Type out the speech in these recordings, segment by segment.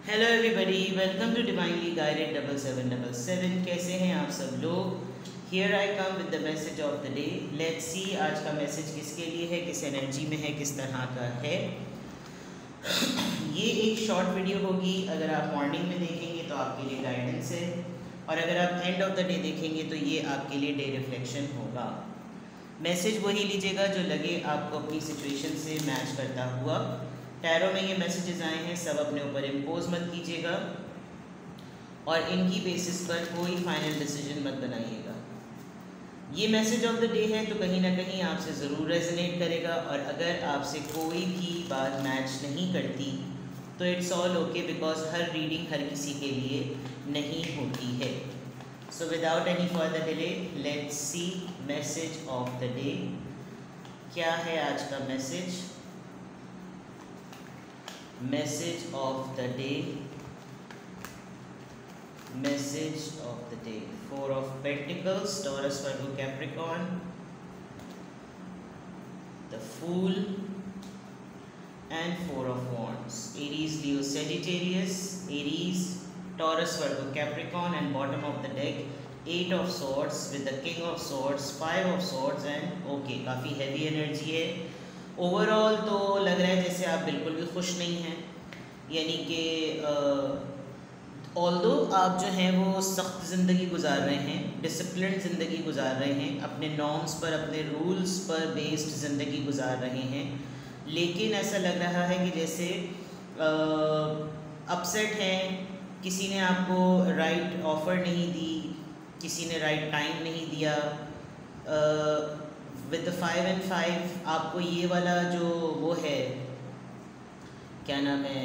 Hello everybody, welcome to divinely guided 7777। कैसे हैं आप सब लोग। Here I come with the message of the day. Let's see आज का मैसेज किसके लिए है, किस एनर्जी में है, किस तरह का है। ये एक शॉर्ट वीडियो होगी। अगर आप मॉर्निंग में देखेंगे तो आपके लिए गाइडेंस है, और अगर आप एंड ऑफ द डे देखेंगे तो ये आपके लिए डे रिफ्लेक्शन होगा। मैसेज वही लीजिएगा जो लगे आपको अपनी सिचुएशन से मैच करता हुआ। टैरो में ये मैसेजेस आए हैं, सब अपने ऊपर इम्पोज मत कीजिएगा और इनकी बेसिस पर कोई फाइनल डिसीजन मत बनाइएगा। ये मैसेज ऑफ द डे है तो कहीं ना कहीं आपसे ज़रूर रेजोनेट करेगा, और अगर आपसे कोई भी बात मैच नहीं करती तो इट्स ऑल ओके, बिकॉज हर रीडिंग हर किसी के लिए नहीं होती है। So without any further delay let's see message of the day. क्या है आज का message? Message of the day. Message of the day. Four of Pentacles, Taurus, Virgo, Capricorn. The Fool and Four of Wands. Aries, Leo, Sagittarius. Aries, Taurus, Virgo, Capricorn, and bottom of the deck Eight of Swords with the King of Swords, Five of Swords, and okay, काफ़ी heavy energy है। Overall तो लग रहा है जैसे आप बिल्कुल भी खुश नहीं हैं, यानी कि ऑल्दो आप जो हैं वो सख्त ज़िंदगी गुजार रहे हैं, डिसिप्लिन ज़िंदगी गुजार रहे हैं, अपने नॉर्म्स पर, अपने रूल्स पर बेस्ड ज़िंदगी गुजार रहे हैं, लेकिन ऐसा लग रहा है कि जैसे अपसेट हैं। किसी ने आपको राइट ऑफ़र नहीं दी, किसी ने राइट टाइम नहीं दिया। विद द 5 and 5 आपको ये वाला जो वो है, क्या नाम है,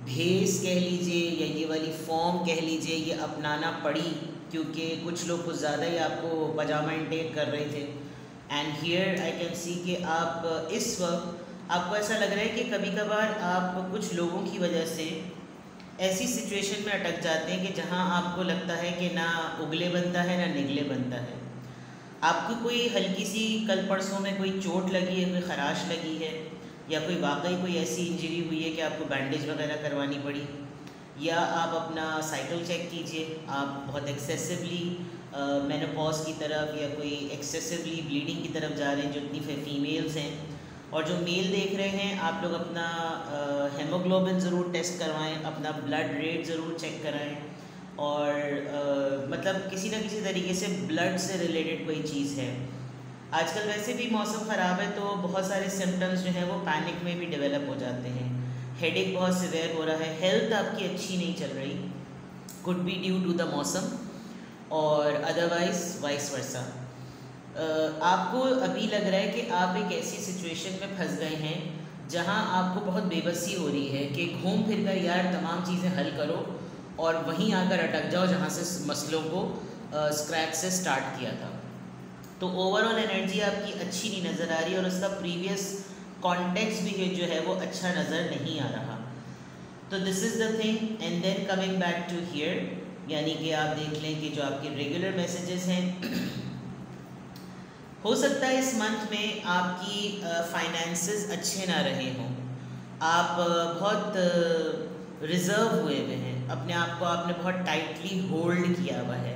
भेस कह लीजिए या ये वाली फॉर्म कह लीजिए, ये अपनाना पड़ी, क्योंकि कुछ लोग कुछ ज़्यादा ही आपको पजामा इंटेक कर रहे थे। And here I can see कि आप इस वक्त आपको ऐसा लग रहा है कि कभी कभार आप कुछ लोगों की वजह से ऐसी सिचुएशन में अटक जाते हैं कि जहां आपको लगता है कि ना उगले बनता है ना निगले बनता है। आपको कोई हल्की सी कल परसों में कोई चोट लगी है, कोई ख़राश लगी है, या कोई वाकई कोई ऐसी इंजरी हुई है कि आपको बैंडेज वगैरह करवानी पड़ी, या आप अपना साइकिल चेक कीजिए, आप बहुत एक्सेसिवली मेनोपॉज की तरफ या कोई एक्सेसिवली ब्लीडिंग की तरफ जा रहे हैं, जो इतनी फीमेल्स हैं। और जो मेल देख रहे हैं, आप लोग अपना हेमोग्लोबिन ज़रूर टेस्ट करवाएं, अपना ब्लड रेट ज़रूर चेक कराएं, और मतलब किसी न किसी तरीके से ब्लड से रिलेटेड कोई चीज़ है। आजकल वैसे भी मौसम ख़राब है तो बहुत सारे सिम्टम्स जो हैं वो पैनिक में भी डेवलप हो जाते हैं। हेडेक बहुत सिवियर हो रहा है, हेल्थ आपकी अच्छी नहीं चल रही, could be due to the मौसम और अदरवाइज वाइस वर्सा। आपको अभी लग रहा है कि आप एक ऐसी सिचुएशन में फंस गए हैं जहां आपको बहुत बेबसी हो रही है कि घूम फिर कर यार तमाम चीज़ें हल करो और वहीं आकर अटक जाओ जहाँ से मसलों को स्क्रैच से स्टार्ट किया था। तो ओवरऑल एनर्जी आपकी अच्छी नहीं नज़र आ रही, और उसका प्रीवियस कॉन्टेक्स्ट भी जो है वो अच्छा नज़र नहीं आ रहा। तो this is the thing. And then coming back to here, यानी कि आप देख लें कि जो आपके रेगुलर मैसेजेस हैं हो सकता है इस मंथ में आपकी फाइनेंसेस अच्छे ना रहे हों, आप बहुत रिज़र्व हुए हुए हैं, अपने आप को आपने बहुत टाइटली होल्ड किया हुआ है।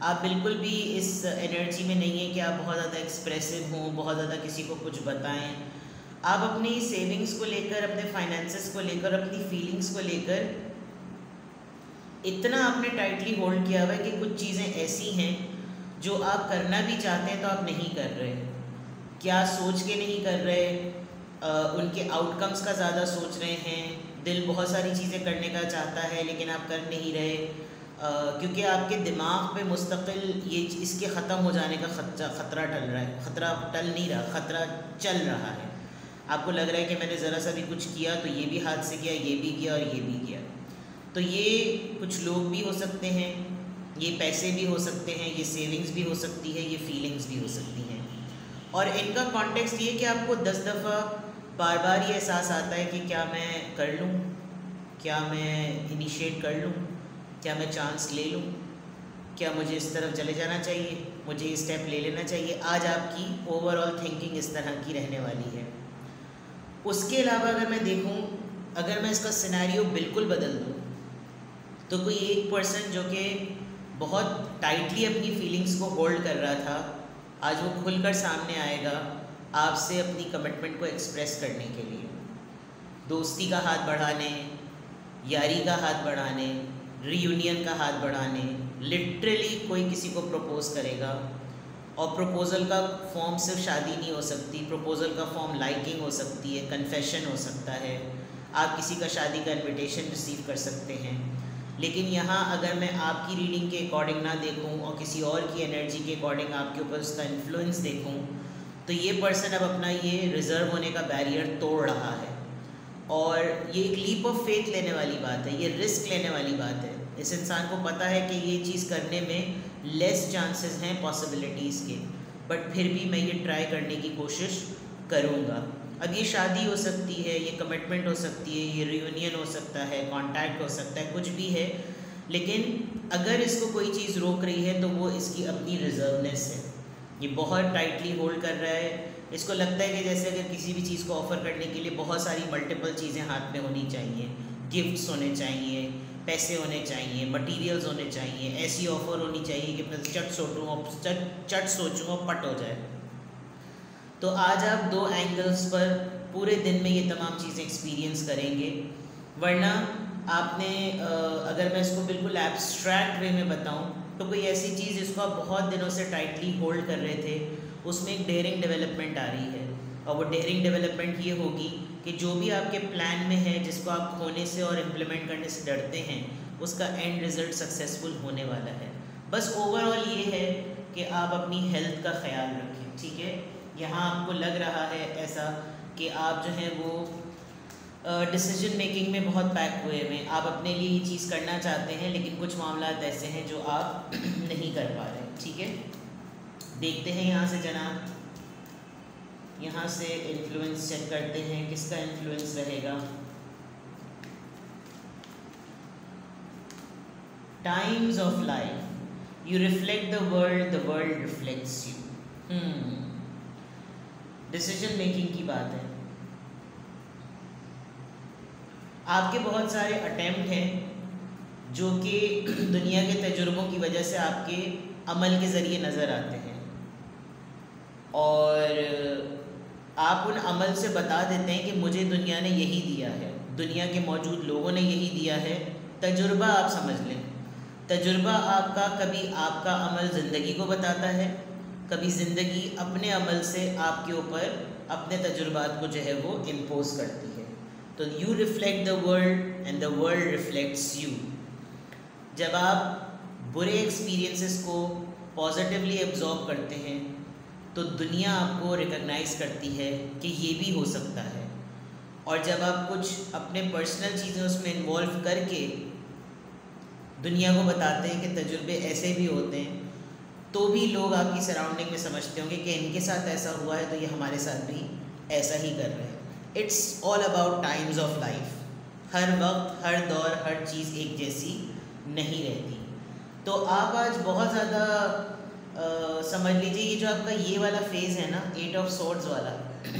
आप बिल्कुल भी इस एनर्जी में नहीं है कि आप बहुत ज़्यादा एक्सप्रेसिव हों, बहुत ज़्यादा किसी को कुछ बताएं। आप अपनी सेविंग्स को लेकर, अपने फाइनेंसेस को लेकर, अपनी फीलिंग्स को लेकर इतना आपने टाइटली होल्ड किया हुआ है कि कुछ चीज़ें ऐसी हैं जो आप करना भी चाहते हैं तो आप नहीं कर रहे। क्या सोच के नहीं कर रहे, उनके आउटकम्स का ज़्यादा सोच रहे हैं। दिल बहुत सारी चीज़ें करने का चाहता है लेकिन आप कर नहीं रहे, क्योंकि आपके दिमाग पे मुस्तकिल ये इसके ख़त्म हो जाने का ख़तरा टल रहा है। ख़तरा टल नहीं रहा, ख़तरा चल रहा है। आपको लग रहा है कि मैंने ज़रा सा भी कुछ किया तो ये भी हाथ से किया, ये भी किया और ये भी किया। तो ये कुछ लोग भी हो सकते हैं, ये पैसे भी हो सकते हैं, ये सेविंग्स भी हो सकती है, ये फीलिंग्स भी हो सकती हैं। और इनका कॉन्टेक्स्ट ये कि आपको 10 दफ़ा बार बार ये एहसास आता है कि क्या मैं कर लूँ, क्या मैं इनिशिएट कर लूँ, क्या मैं चांस ले लूँ, क्या मुझे इस तरफ चले जाना चाहिए, मुझे ये स्टेप ले लेना चाहिए। आज आपकी ओवरऑल थिंकिंग इस तरह की रहने वाली है। उसके अलावा अगर मैं देखूँ, अगर मैं इसका सिनेरियो बिल्कुल बदल दूँ तो कोई एक पर्सन जो कि बहुत टाइटली अपनी फीलिंग्स को होल्ड कर रहा था, आज वो खुलकर सामने आएगा आपसे अपनी कमिटमेंट को एक्सप्रेस करने के लिए, दोस्ती का हाथ बढ़ाने, यारी का हाथ बढ़ाने, रीयूनियन का हाथ बढ़ाने। लिटरली कोई किसी को प्रपोज़ करेगा, और प्रपोज़ल का फॉर्म सिर्फ शादी नहीं हो सकती, प्रपोज़ल का फॉर्म लाइकिंग हो सकती है, कन्फेशन हो सकता है, आप किसी का शादी का इनविटेशन रिसीव कर सकते हैं। लेकिन यहाँ अगर मैं आपकी रीडिंग के अकॉर्डिंग ना देखूँ और किसी और की एनर्जी के अकॉर्डिंग आपके ऊपर उसका इन्फ्लुएंस देखूँ, तो ये पर्सन अब अपना ये रिज़र्व होने का बैरियर तोड़ रहा है, और ये एक लीप ऑफ फेथ लेने वाली बात है, ये रिस्क लेने वाली बात है। इस इंसान को पता है कि ये चीज़ करने में लेस चांसेस हैं पॉसिबिलिटीज़ के, बट फिर भी मैं ये ट्राई करने की कोशिश करूँगा। अब ये शादी हो सकती है, ये कमिटमेंट हो सकती है, ये रियूनियन हो सकता है, कांटेक्ट हो सकता है, कुछ भी है, लेकिन अगर इसको कोई चीज़ रोक रही है तो वो इसकी अपनी रिजर्वनेस है। ये बहुत टाइटली होल्ड कर रहा है, इसको लगता है कि जैसे अगर किसी भी चीज़ को ऑफ़र करने के लिए बहुत सारी मल्टीपल चीज़ें हाथ में होनी चाहिए, गिफ्ट्स होने चाहिए, पैसे होने चाहिए, मटेरियल्स होने चाहिए, ऐसी ऑफ़र होनी चाहिए कि मैं चट सोचूँ और पट हो जाए। तो आज आप दो एंगल्स पर पूरे दिन में ये तमाम चीज़ें एक्सपीरियंस करेंगे। वरना आपने अगर मैं इसको बिल्कुल एब्स्ट्रैक्ट वे में बताऊं तो कोई ऐसी चीज़ जिसको आप बहुत दिनों से टाइटली होल्ड कर रहे थे, उसमें एक डेयरिंग डेवलपमेंट आ रही है, और वो डेयरिंग डेवलपमेंट ये होगी कि जो भी आपके प्लान में है, जिसको आप खोने से और इम्प्लीमेंट करने से डरते हैं, उसका एंड रिज़ल्ट सक्सेसफुल होने वाला है। बस ओवरऑल ये है कि आप अपनी हेल्थ का ख्याल रखें, ठीक है। यहाँ आपको लग रहा है ऐसा कि आप जो है वो डिसीजन मेकिंग में बहुत पैक हुए हैं, आप अपने लिए ये चीज़ करना चाहते हैं, लेकिन कुछ मामला ऐसे हैं जो आप नहीं कर पा रहे, ठीक है। देखते हैं यहाँ से जनाब, यहाँ से इन्फ्लुएंस चेक करते हैं किसका इन्फ्लुएंस रहेगा। Times of life, you reflect the world reflects you. Decision making की बात है। आपके बहुत सारे अटेम्प्ट हैं जो कि दुनिया के तजुर्बों की वजह से आपके अमल के ज़रिए नज़र आते हैं, और आप उन अमल से बता देते हैं कि मुझे दुनिया ने यही दिया है, दुनिया के मौजूद लोगों ने यही दिया है। तजुर्बा आप समझ लें, तजुर्बा आपका, कभी आपका अमल ज़िंदगी को बताता है, कभी ज़िंदगी अपने अमल से आपके ऊपर अपने तजुर्बात को जो है वो इम्पोज करती है। तो you reflect the world and the world reflects you. जब आप बुरे एक्सपीरियंसेस को पॉजिटिवली एब्जॉर्ब करते हैं तो दुनिया आपको रिकग्नाइज़ करती है कि ये भी हो सकता है, और जब आप कुछ अपने पर्सनल चीज़ें उसमें इन्वॉल्व करके दुनिया को बताते हैं कि तजुर्बे ऐसे भी होते हैं, तो भी लोग आपकी सराउंडिंग में समझते होंगे कि इनके साथ ऐसा हुआ है तो ये हमारे साथ भी ऐसा ही कर रहे हैं। It's all about times of life. हर वक्त, हर दौर, हर चीज़ एक जैसी नहीं रहती। तो आप आज बहुत ज़्यादा समझ लीजिए, ये जो आपका ये वाला फेज़ है ना, 8 ऑफ सोर्ड्स वाला,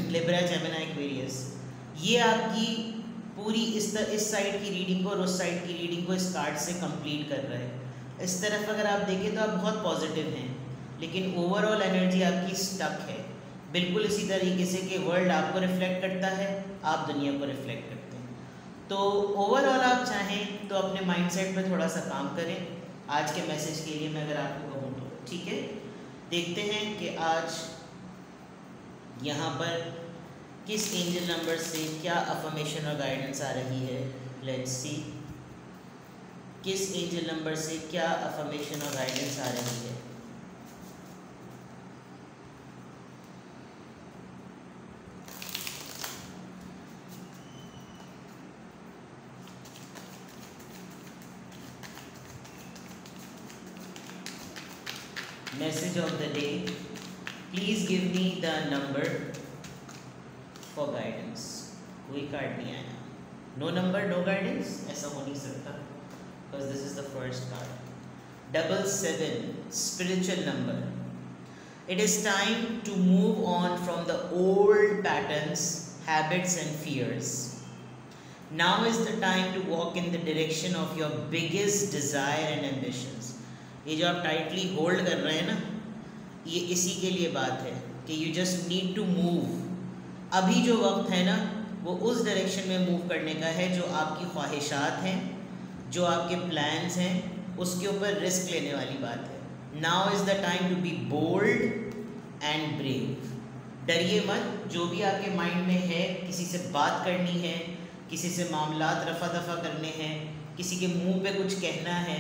लिब्रा, जेमिनी, एक्वेरियस, ये आपकी पूरी इस साइड की रीडिंग को और उस साइड की रीडिंग को इस कार्ड से कंप्लीट कर रहा है। इस तरफ अगर आप देखें तो आप बहुत पॉजिटिव हैं, लेकिन ओवरऑल एनर्जी आपकी स्टक है। बिल्कुल इसी तरीके से कि वर्ल्ड आपको रिफ्लेक्ट करता है, आप दुनिया को रिफ्लेक्ट करते हैं। तो ओवरऑल आप चाहें तो अपने माइंडसेट पे थोड़ा सा काम करें। आज के मैसेज के लिए मैं अगर आपको कहूँ तो ठीक है, देखते हैं कि आज यहाँ पर किस एंजल नंबर से क्या अफर्मेशन और गाइडेंस आ रही है। लेट्स सी किस एंजल नंबर से क्या अफर्मेशन और गाइडेंस आ रही है। Message of the day, please give me the number for guidance. कोई कार्ड नहीं आया, नो नंबर नो गाइडेंस, ऐसा हो नहीं सकता, because this is the first card. 77, spiritual number. It is time to move on from the old patterns, habits and fears. Now is the time to walk in the direction of your biggest desire and ambitions. ये जो आप tightly hold कर रहे हैं ना, ये इसी के लिए बात है कि you just need to move. अभी जो वक्त है ना, वो उस डायरेक्शन में मूव करने का है जो आपकी ख्वाहिशात हैं, जो आपके प्लान्स हैं, उसके ऊपर रिस्क लेने वाली बात है। Now is the time to be bold and brave. डरिए मत, जो भी आपके माइंड में है, किसी से बात करनी है, किसी से मामलात रफ़ा दफ़ा करने हैं, किसी के मुंह पे कुछ कहना है,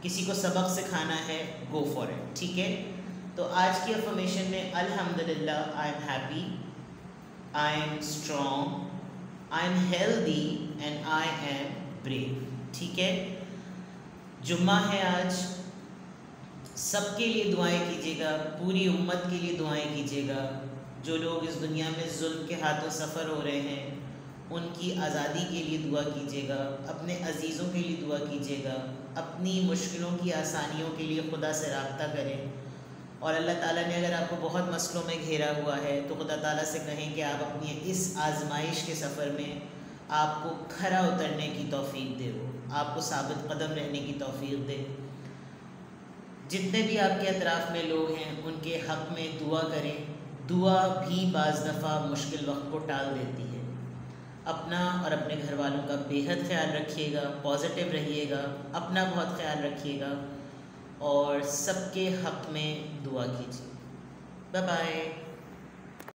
किसी को सबक सिखाना है, गो फॉर इट। ठीक है, तो आज की अफर्मेशन में अल्हम्दुलिल्लाह, I am happy, I am strong, I am healthy and I am brave. ठीक है, जुम्मा है आज, सबके लिए दुआएं कीजिएगा, पूरी उम्मत के लिए दुआएं कीजिएगा। जो लोग इस दुनिया में जुल्म के हाथों सफ़र हो रहे हैं, उनकी आज़ादी के लिए दुआ कीजिएगा, अपने अजीज़ों के लिए दुआ कीजिएगा, अपनी मुश्किलों की आसानियों के लिए खुदा से रब्ता करें। और अल्लाह ताला ने अगर आपको बहुत मसलों में घेरा हुआ है तो खुदा ताला से कहें कि आप अपनी इस आजमाइश के सफ़र में आपको खरा उतरने की तौफीक दे, वो आपको साबित कदम रहने की तौफीक दे। जितने भी आपके अतराफ़ में लोग हैं, उनके हक़ में दुआ करें। दुआ भी बाज़ दफ़ा मुश्किल वक्त को टाल देती है। अपना और अपने घर वालों का बेहद ख्याल रखिएगा, पॉजिटिव रहिएगा, अपना बहुत ख्याल रखिएगा और सबके हक़ में दुआ कीजिए। Bye bye.